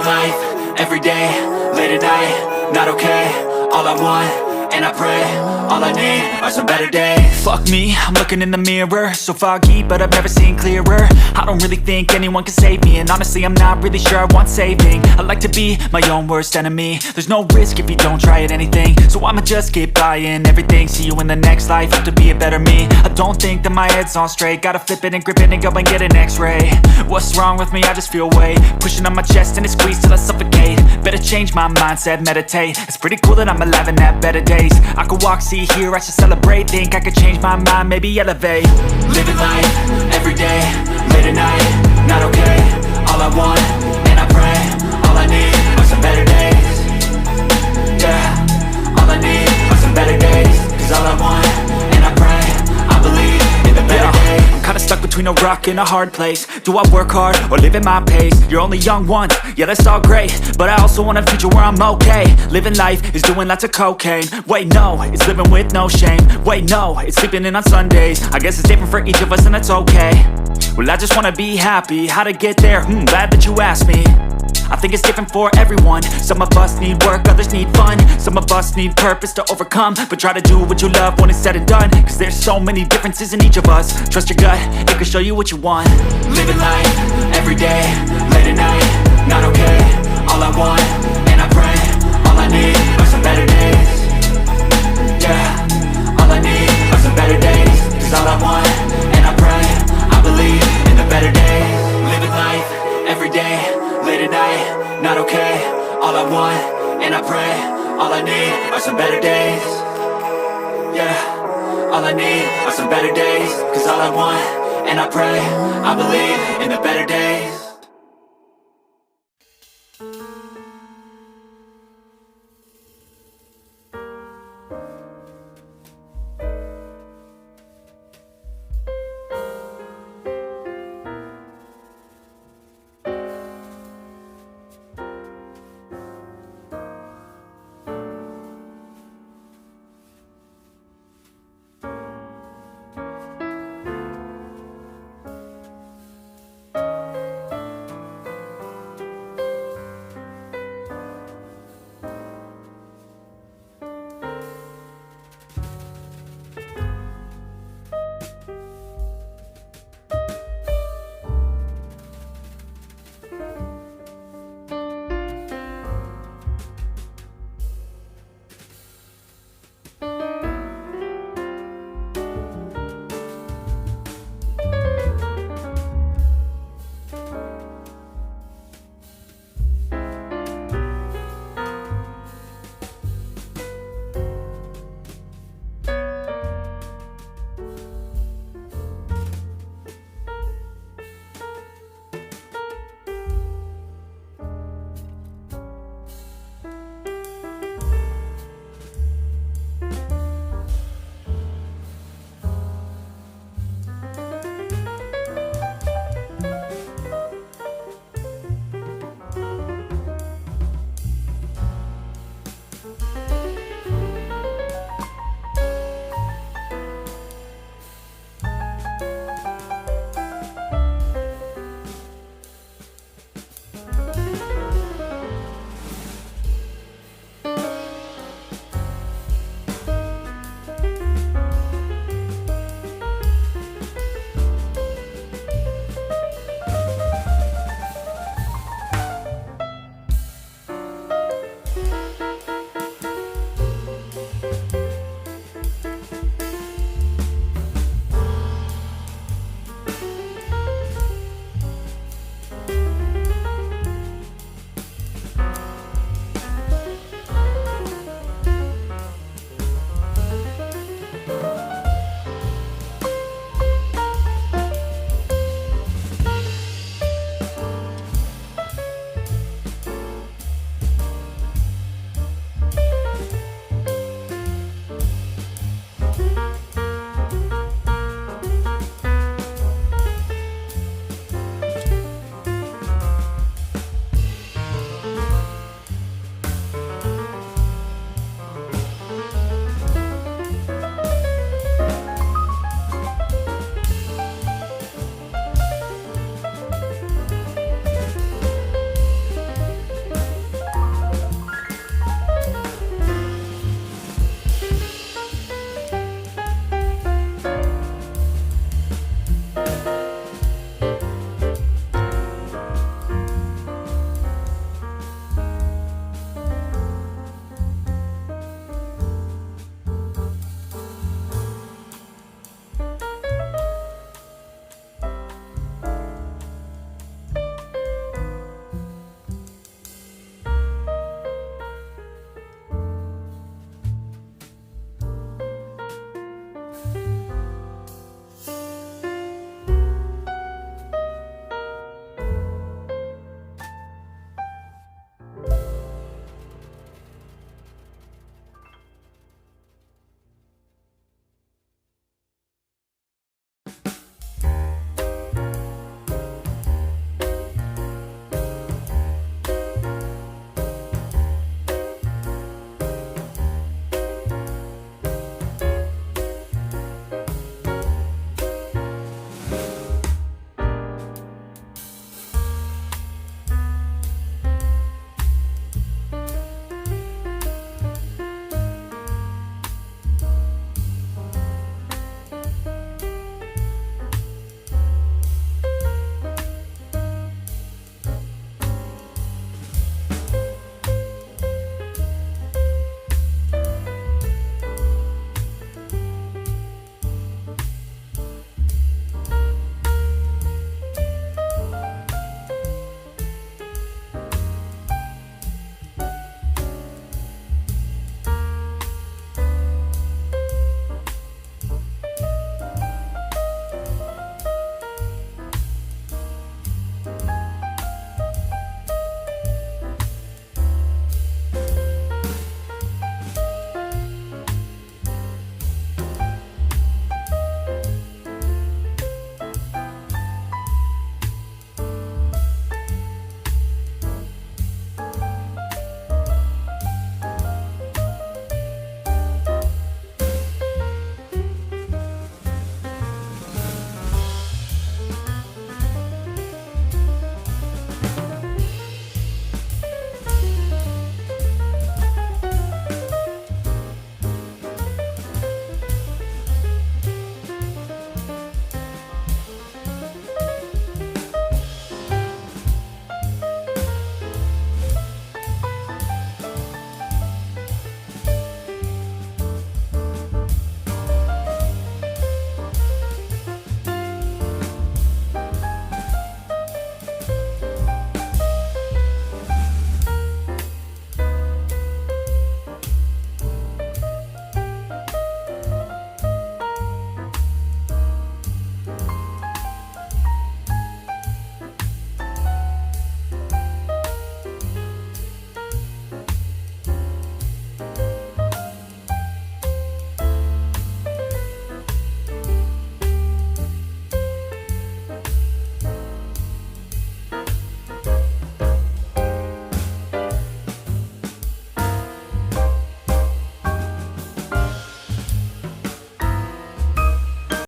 life, everyday, late at night, not okay. All I want, and I pray, all I need are some better days. Fuck me, I'm looking in the mirror, so foggy, but I've never seen clearer. I don't really think anyone can save me, and honestly I'm not really sure I want saving. I like to be my own worst enemy. There's no risk if you don't try at anything, so I'ma just keep buying everything. See you in the next life, have to be a better me. I don't think that my head's on straight, gotta flip it and grip it and go and get an x-ray. What's wrong with me? I just feel weight pushing on my chest and it squeezes till I suffocate. Better change my mindset, meditate. It's pretty cool that I'm alive and have better days. I could walk, see, hear, I should celebrate. Think I could change my mind, maybe elevate. Living life, everyday, late at night, not okay. All I want, and I pray, all I need are some better days. Yeah, all I need are some better days. Cause all I want, and I pray, I believe in the better days. I'm kinda stuck between a rock and a hard place. Do I work hard or live at my pace? You're only young once, yeah that's all great, but I also want a future where I'm okay. Living life is doing lots of cocaine. Wait no, it's living with no shame. Wait no, it's sleeping in on Sundays. I guess it's different for each of us and that's okay. Well I just wanna be happy, how to get there? Glad that you asked me. I think it's different for everyone. Some of us need work, others need fun. Some of us need purpose to overcome. But try to do what you love when it's said and done, cause there's so many differences in each of us. Trust your gut, it can show you what you want. Living life, everyday, late at night, not okay. All I want, and I pray, all I need are some better days. Yeah, all I need are some better days. Cause all I want, and I pray, I believe in the better days. Living life, everyday, late at night, not okay. All I want, and I pray, all I need are some better days. Yeah, all I need are some better days. Cause all I want, and I pray, I believe in the better days.